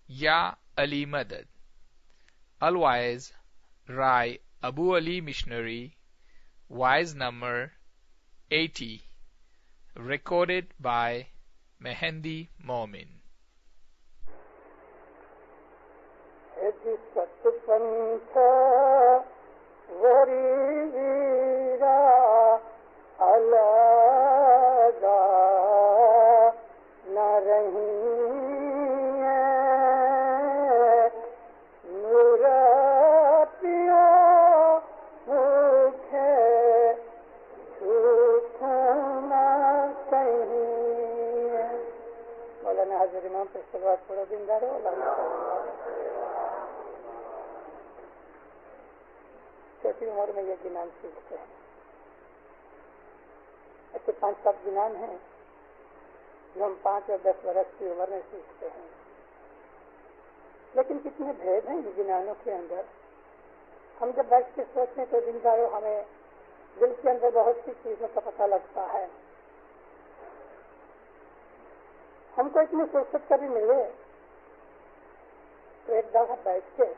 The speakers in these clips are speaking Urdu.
یا علی مدد. Otherwise, Rai Abu Ali Missionary, Wise number 80, recorded by Mehendi Momin. چھوٹی عمر میں یہ گنان سیکھتے ہیں. ایسے 5-7 گنان ہیں جو ہم 5 اور 10 برس کی عمر میں سیکھتے ہیں. لیکن کتنے بھید ہیں ان گنانوں کے اندر. ہم جب بیٹھ کے سوچتے ہیں تو دن داروں ہمیں دل کے اندر بہت سی چیزوں کا پتہ لگتا ہے. ہم کو اتنی فرصت کبھی ملے تو ایک دفعہ بیٹھ کے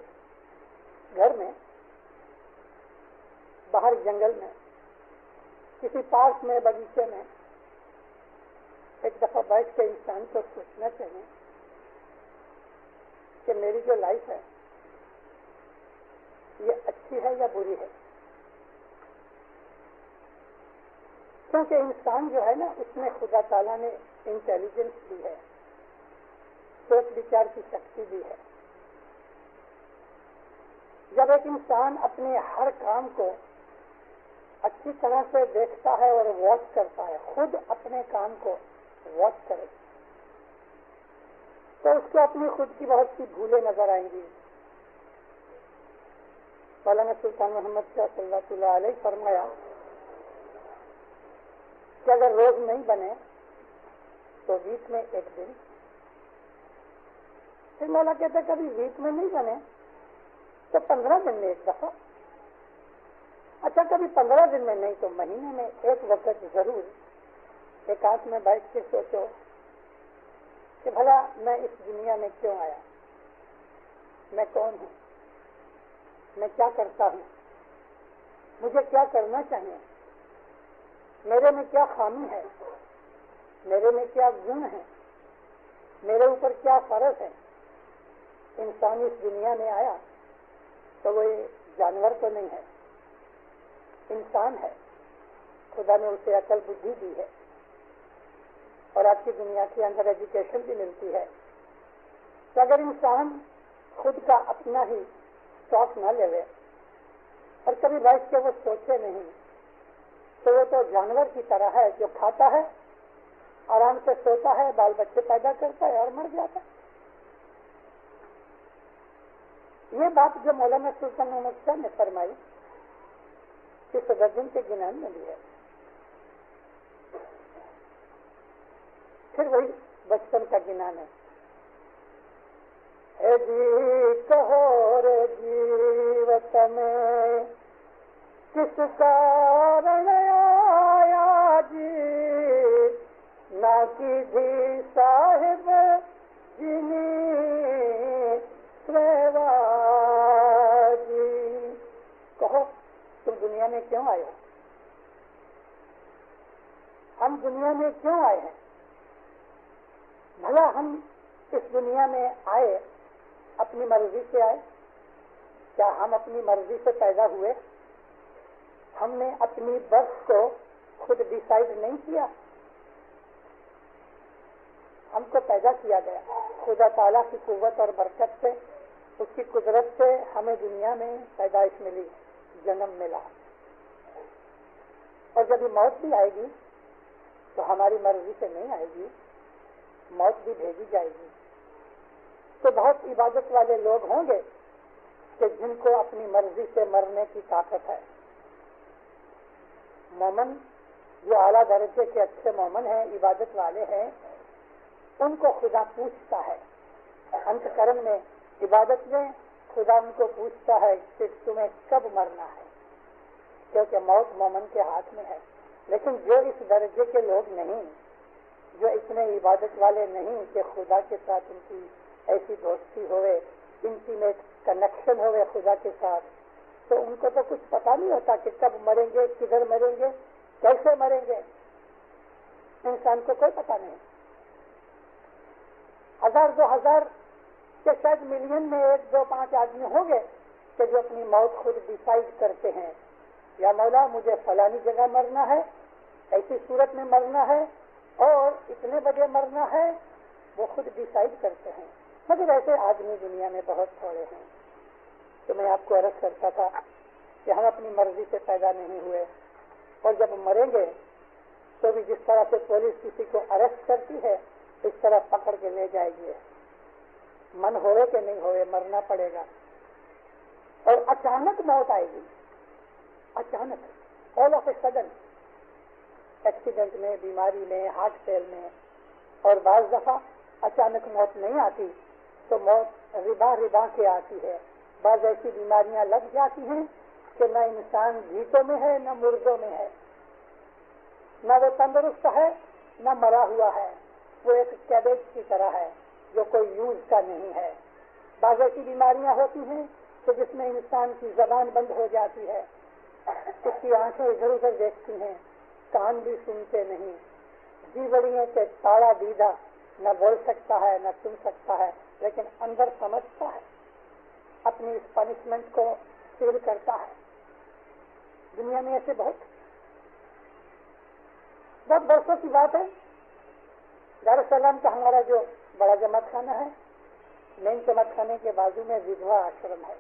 گھر میں، باہر جنگل میں، کسی پارک میں، باغیچے میں ایک دفعہ بیٹھ کے انسان کو سوچنا چاہیے کہ میری جو لائف ہے یہ اچھی ہے یا بری ہے. کیونکہ انسان جو ہے نا، اس میں خدا تعالیٰ نے انٹیلیجنس بھی ہے، سوچ بچار کی شکتی بھی ہے. جب ایک انسان اپنے ہر کام کو اچھی طرح سے دیکھتا ہے اور واچ کرتا ہے، خود اپنے کام کو واچ کرے، تو اس کو اپنی خود کی بہت سی بھولیں نظر آئیں گی. مولانا سلطان محمد شاہ صلی اللہ علیہ فرمایا کہ اگر روز نہیں بنے تو ویک میں ایک دن. پھر مولا کہتا کبھی ویک میں نہیں بنے تو 15 دن میں ایک دفعہ. اچھا کبھی 15 دن میں نہیں تو مہینے میں ایک وقت ضرور ایک آنکھ میں بیٹھ کے سوچو کہ بھلا میں اس دنیا میں کیوں آیا، میں کون ہوں، میں کیا کرتا ہوں، مجھے کیا کرنا چاہیے، میرے میں کیا خامی ہے، میرے میں کیا گن ہے، میرے اوپر کیا فرض ہے. انسان اس دنیا میں آیا تو وہ جانور تو نہیں ہے، انسان ہے. خدا نے اسے عقل بدھی دی ہے اور آج کی دنیا کے اندر ایجوکیشن بھی ملتی ہے. تو اگر انسان خود کا اپنا ہی اسٹاک نہ لے اور کبھی بیٹھ کے وہ سوچے نہیں تو وہ تو جانور کی طرح ہے جو کھاتا ہے، آرام سے سوتا ہے، بال بچے پیدا کرتا ہے اور مر جاتا ہے. یہ بات جو مولانا سلطان محمد شاہ نے فرمائی کہ صدر دن کے گنان میں بھی ہے. پھر وہی بچپن کا گنان ہے. اے جی کہو رے جیوت میں کس کارن آیا جی، نہ کی بھی صاحب جنی سیوا جی. کہو تم دنیا میں کیوں آئے ہو، ہم دنیا میں کیوں آئے ہیں. بھلا ہم اس دنیا میں آئے اپنی مرضی سے آئے؟ کیا ہم اپنی مرضی سے پیدا ہوئے؟ ہم نے اپنی برتھ کو خود ڈیسائیڈ نہیں کیا. ہم کو پیدا کیا گیا خدا تعالیٰ کی قوت اور برکت سے، اس کی قدرت سے ہمیں دنیا میں پیدائش ملی، جنم ملا. اور جب یہ موت بھی آئے گی تو ہماری مرضی سے نہیں آئے گی، موت بھی بھیجی جائے گی. تو بہت عبادت والے لوگ ہوں گے کہ جن کو اپنی مرضی سے مرنے کی طاقت ہے. مومن جو اعلیٰ درجے کے اچھے مومن ہیں، عبادت والے ہیں، ان کو خدا پوچھتا ہے انت کرم میں، عبادت میں خدا ان کو پوچھتا ہے کہ تمہیں کب مرنا ہے، کیونکہ موت مومن کے ہاتھ میں ہے. لیکن جو اس درجے کے لوگ نہیں، جو اتنے عبادت والے نہیں کہ خدا کے ساتھ ان کی ایسی دوستی ہوئے, انٹیمیٹ کنیکشن ہوئے خدا کے ساتھ, تو ان کو تو کچھ پتا نہیں ہوتا کہ کب مریں گے, کدھر مریں گے, کیسے مریں گے. انسان کو کوئی پتا نہیں. 1000-2000 کے شاید ملین میں 1-2-5 آدمی ہوں گے کہ جو اپنی موت خود ڈیسائیڈ کرتے ہیں, یا مولا مجھے فلانی جگہ مرنا ہے, ایسی صورت میں مرنا ہے اور اتنے بجے مرنا ہے, وہ خود ڈیسائیڈ کرتے ہیں. مگر ایسے آدمی دنیا میں بہت تھوڑے ہیں. تو میں آپ کو عرض کرتا تھا کہ ہم اپنی مرضی سے پیدا نہیں ہوئے, اور جب مریں گے تو بھی جس طرح سے پولیس کسی کو اریسٹ کرتی ہے اس طرح پکڑ کے لے جائے گی. من ہوئے کہ نہیں ہوئے مرنا پڑے گا. اور اچانک موت آئے گی, اچانک, all of a sudden, accident میں, بیماری میں, ہارٹ فیل میں. اور بعض دفعہ اچانک موت نہیں آتی تو موت ربا کے آتی ہے. بعض ایسی بیماریاں لگ جاتی ہیں کہ نہ انسان جیتوں میں ہے نہ مردوں میں ہے, نہ وہ تندرست ہے نہ مرا ہوا ہے, وہ ایک کیبیج کی طرح ہے جو کوئی یوز کا نہیں ہے. بعض ایسی بیماریاں ہوتی ہیں کہ جس میں انسان کی زبان بند ہو جاتی ہے, اس کی آنکھیں ادھر ادھر دیکھتی ہیں, کان بھی سنتے نہیں, جی بڑی ہے کہ تاڑا دیدہ, نہ بول سکتا ہے نہ سن سکتا ہے, لیکن اندر سمجھتا ہے, اپنی اس پنشمنٹ کو فیل کرتا ہے. دنیا میں ایسے بہت برسوں کی بات ہے. دار السلام کا ہمارا جو بڑا جماعت خانہ ہے, مین جماعت خانے کے بازو میں ودھوا آشرم ہے.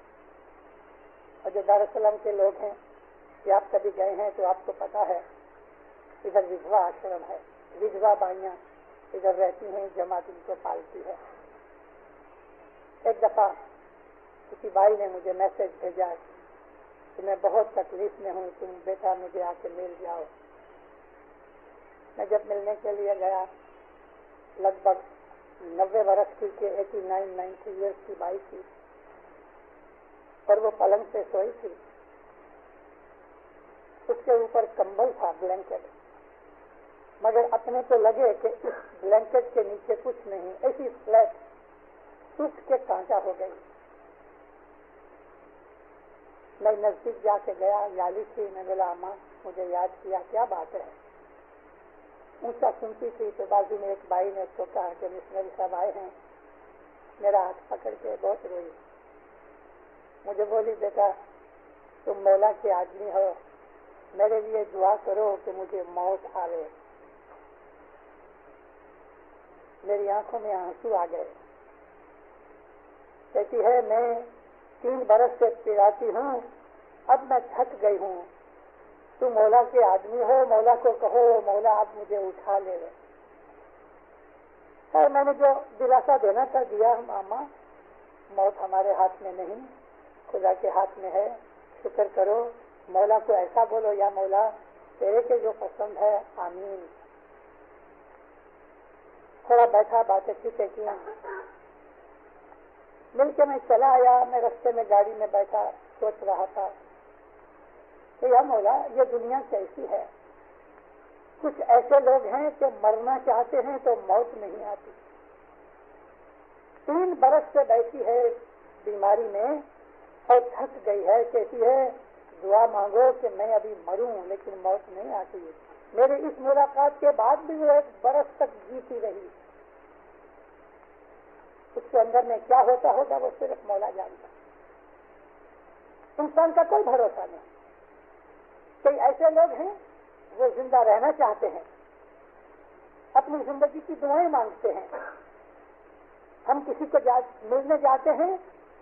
اور جو دار السلام کے لوگ ہیں, کہ آپ کبھی گئے ہیں تو آپ کو پتا ہے, ادھر ودھوا آشرم ہے. ودھوا بائیاں ادھر رہتی ہیں, جماعت ان کو پالتی ہے. ایک دفعہ کسی بھائی نے مجھے میسج بھیجا کہ میں بہت تکلیف میں ہوں, تم بیٹا مجھے آ کے مل جاؤ. میں جب ملنے کے لیے گیا, لگ بھگ 90 برس کی, 89-90 ایئرس کی بائی تھی, اور وہ پلنگ سے سوئی تھی. اس کے اوپر کمبل تھا, بلینکٹ, مگر اپنے کو لگے کہ اس بلینکٹ کے نیچے کچھ نہیں, ایسی فلیٹ ٹوٹ کے کانٹا ہو گئی. میں نزدیک جا کے گیا, یالی تھی, میں بولا اماں مجھے یاد کیا, کیا بات ہے. اونچا سنتی تھی تو بازو میں ایک بھائی نے اس کو کہا کہ مشنری صاحب آئے ہیں. میرا ہاتھ پکڑ کے بہت روئی. مجھے بولی بیٹا تم مولا کے آدمی ہو, میرے لیے دعا کرو کہ مجھے موت آوے. میری آنکھوں میں آنسو آ گئے. کہتی ہے میں 3 برس سے پڑاتی ہوں, اب میں تھک گئی ہوں, تم مولا کے آدمی ہو, مولا کو کہو مولا آپ مجھے اٹھا لے. اور میں نے جو دلاسا دینا تھا دیا. ماما موت ہمارے ہاتھ میں نہیں, خدا کے ہاتھ میں ہے, شکر کرو, مولا کو ایسا بولو یا مولا تیرے کے جو پسند ہے, آمین. تھوڑا بیٹھا, باتیں چیتیں کی, مل کے میں چلا آیا. میں رستے میں گاڑی میں بیٹھا, سوچ رہا تھا کہ یا مولا یہ دنیا کیسی ہے. کچھ ایسے لوگ ہیں کہ مرنا چاہتے ہیں تو موت نہیں آتی. 3 برس سے بیٹھی ہے بیماری میں اور تھک گئی ہے, کہتی ہے دعا مانگو کہ میں ابھی مروں لیکن موت نہیں آتی. میرے اس ملاقات کے بعد بھی وہ 1 برس تک جیتی رہی. اس کے اندر میں کیا ہوتا ہوگا وہ صرف مولا جانتا. انسان کا کوئی بھروسہ نہیں. کئی ایسے لوگ ہیں وہ زندہ رہنا چاہتے ہیں, اپنی زندگی کی دعائیں مانگتے ہیں. ہم کسی کو ملنے جاتے ہیں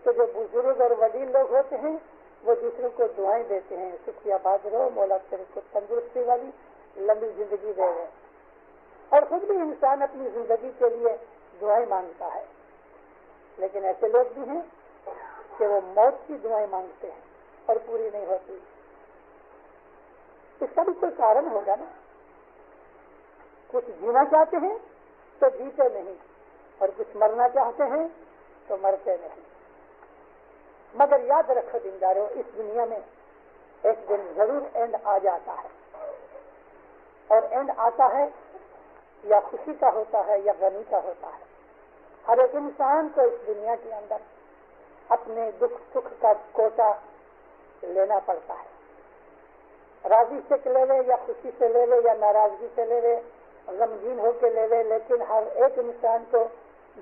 تو جو بزرگ اور وڈیل لوگ ہوتے ہیں وہ دوسروں کو دعائیں دیتے ہیں, شکریہ باد رہو, مولا تیرے کو تندرستی والی لمبی زندگی دے رہے. اور خود بھی انسان اپنی زندگی کے لیے دعائیں مانگتا ہے. لیکن ایسے لوگ بھی ہیں کہ وہ موت کی دعائیں مانگتے ہیں اور پوری نہیں ہوتی. اس کا بھی کوئی کارن ہوگا نا. کچھ جینا چاہتے ہیں تو جیتے نہیں, اور کچھ مرنا چاہتے ہیں تو مرتے نہیں. مگر یاد رکھو دیندارو, اس دنیا میں ایک دن ضرور اینڈ آ جاتا ہے. اور اینڈ آتا ہے یا خوشی کا ہوتا ہے یا غمی کا ہوتا ہے. ہر ایک انسان کو اس دنیا کے اندر اپنے دکھ سکھ کا کوٹا لینا پڑتا ہے. راضی سے لے لے یا خوشی سے لے لے یا ناراضگی سے لے لے, غمگین ہو کے لے لے, لیکن ہر ایک انسان کو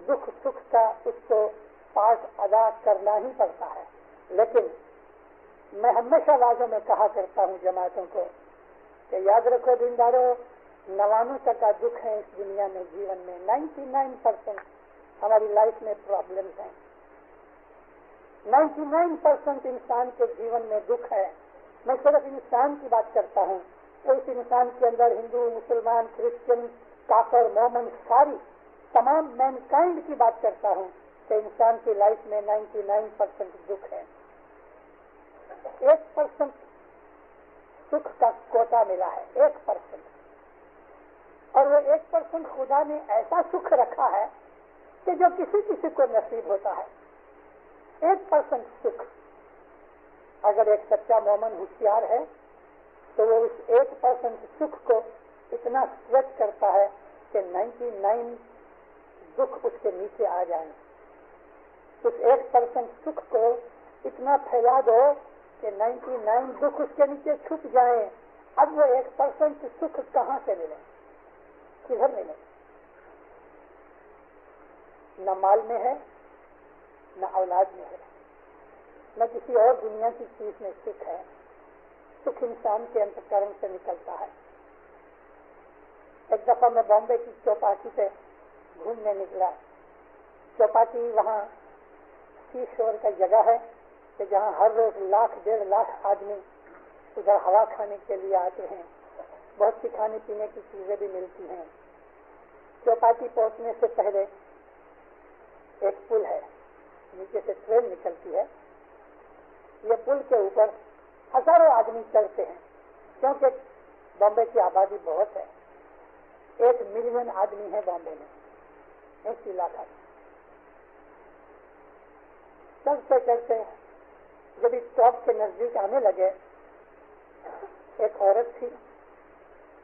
دکھ سکھ کا اس کو پارٹ ادا کرنا ہی پڑتا ہے. لیکن میں ہمیشہ واضح میں کہا کرتا ہوں جماعتوں کو کہ یاد رکھو دینداروں, 99% دکھ ہے اس دنیا میں, جیون میں 99% ہماری لائف میں پرابلمز ہیں. 99% انسان کے جیون میں دکھ ہے. میں صرف انسان کی بات کرتا ہوں. اس انسان کے اندر ہندو, مسلمان, کرسچن, کافر, مومن, ساری تمام مین کائنڈ کی بات کرتا ہوں کہ انسان کی لائف میں 99% دکھ ہے. 1% سکھ کا کوٹا ملا ہے, 1%. اور وہ 1% خدا نے ایسا سکھ رکھا ہے کہ جو کسی کسی کو نصیب ہوتا ہے. 1% سکھ. اگر ایک سچا مومن ہوشیار ہے تو وہ اس 1% سکھ کو اتنا اسٹریچ کرتا ہے کہ 99 دکھ اس کے نیچے آ جائیں. اس 1% سکھ کو اتنا پھیلا دو کہ 99 دکھ اس کے نیچے چھپ جائیں. اب وہ 1% سکھ کہاں سے ملے, کدھر ملے؟ نہ مال میں ہے, نہ اولاد میں ہے, نہ کسی اور دنیا کی چیز میں سکھ ہے. سکھ انسان کے انتکرن سے نکلتا ہے. ایک دفعہ میں بامبے کی چوپاٹی پہ گھومنے نکلا. چوپاٹی وہاں سی شور کا جگہ ہے کہ جہاں ہر روز 1,00,000 1,50,000 آدمی ادھر ہوا کھانے کے لیے آتے ہیں. بہت سی کھانے پینے کی چیزیں بھی ملتی ہیں. چوپاٹی پہنچنے سے پہلے ایک پل ہے, نیچے سے ٹرین نکلتی ہے. یہ پل کے اوپر ہزاروں آدمی چلتے ہیں کیونکہ بامبے کی آبادی بہت ہے. 1 ملین آدمی ہے بامبے میں, ایک علاقہ. چلتے چلتے جب اس ٹاپ کے نزدیک آنے لگے, ایک عورت تھی,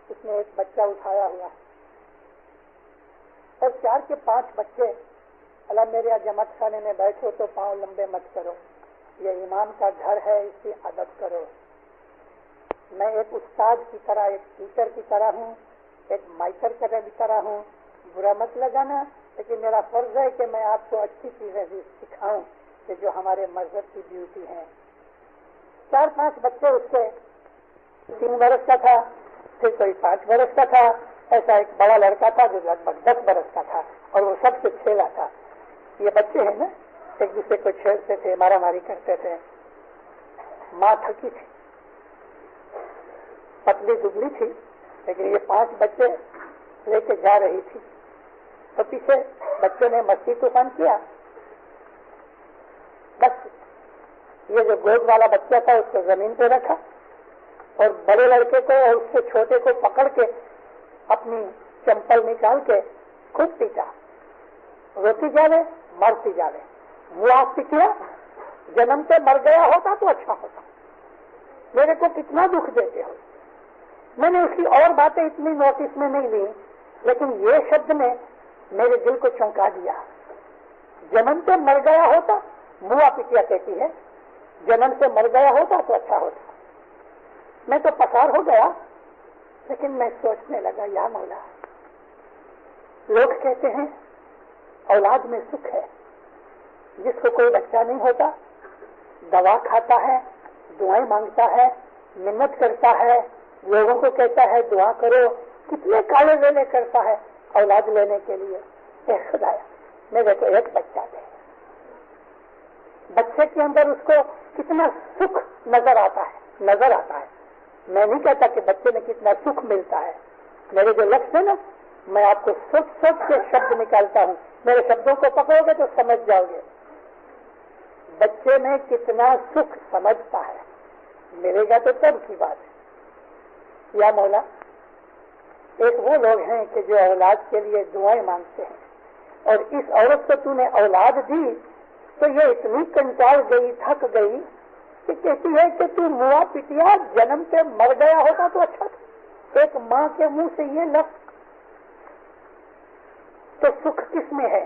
اس نے ایک بچہ اٹھایا ہوا اور 4 کے 5 بچے. اللہ میرے جماعت خانے میں بیٹھو تو پاؤں لمبے مت کرو, یہ امام کا گھر ہے, اس کی ادب کرو. میں ایک استاد کی طرح, ایک ٹیچر کی طرح ہوں, ایک مائٹر کی طرح ہوں. برا مت لگانا, لیکن میرا فرض ہے کہ میں آپ کو اچھی چیزیں بھی سکھاؤں کہ جو ہمارے مذہب کی بیوٹی ہیں. 4-5 بچے اس کے 3 برس کا تھا, پھر کوئی 5 برس کا تھا. ایسا ایک بڑا لڑکا تھا جو لگ بھگ 10 برس کا تھا, اور وہ سب سے چھیلا تھا. یہ بچے ہیں نا, ایک دوسرے کو چھیڑتے تھے, مارا ماری کرتے تھے. ماں تھکی تھی, پتلی دبلی تھی, لیکن یہ 5 بچے لے کے جا رہی تھی. تو پیچھے بچوں نے مستی طوفان کیا. بس یہ جو گود والا بچہ تھا اس کو زمین پہ رکھا اور بڑے لڑکے کو اور اس سے چھوٹے کو پکڑ کے اپنی چمپل نکال کے خود پیٹا. روتی جاوے, مرتی جاوے. وہ پٹیا, جنم سے مر گیا ہوتا تو اچھا ہوتا. میرے کو کتنا دکھ دیتے ہو. میں نے اس کی اور باتیں اتنی نوٹس میں نہیں لی, لیکن یہ شبد نے میرے دل کو چونکا دیا. جنم سے مر گیا ہوتا, موا پٹیا کہتی ہے, جنم سے مر گیا ہوتا تو اچھا ہوتا. میں تو پکار ہو گیا, لیکن میں سوچنے لگا, یا مولا, لوگ کہتے ہیں اولاد میں سکھ ہے. جس کو کوئی بچہ نہیں ہوتا دوا کھاتا ہے, دعائیں مانگتا ہے, منت کرتا ہے, لوگوں کو کہتا ہے دعا کرو, کتنے کالے ویلے کرتا ہے اولاد لینے کے لیے. اے خدایا میرے کو ایک بچہ دے. بچے کے اندر اس کو کتنا سکھ نظر آتا ہے. میں نہیں کہتا کہ بچے میں کتنا سکھ ملتا ہے. میرے جو لفظ ہے نا, میں آپ کو سوچ کے شبد نکالتا ہوں. میرے شبدوں کو پکڑو گے تو سمجھ جاؤ گے. بچے میں کتنا سکھ سمجھتا ہے, ملے گا تو تب کی بات ہے. یا مولا, ایک وہ لوگ ہیں کہ جو اولاد کے لیے دعائیں مانگتے ہیں, اور اس عورت کو تو نے اولاد دی تو یہ اتنی کنٹال گئی, تھک گئی کہ کہتی ہے کہ تو موا پٹیا, جنم سے مر گیا ہوتا تو اچھا تھا. ایک ماں کے منہ سے یہ لفظ, تو سکھ کس میں ہے؟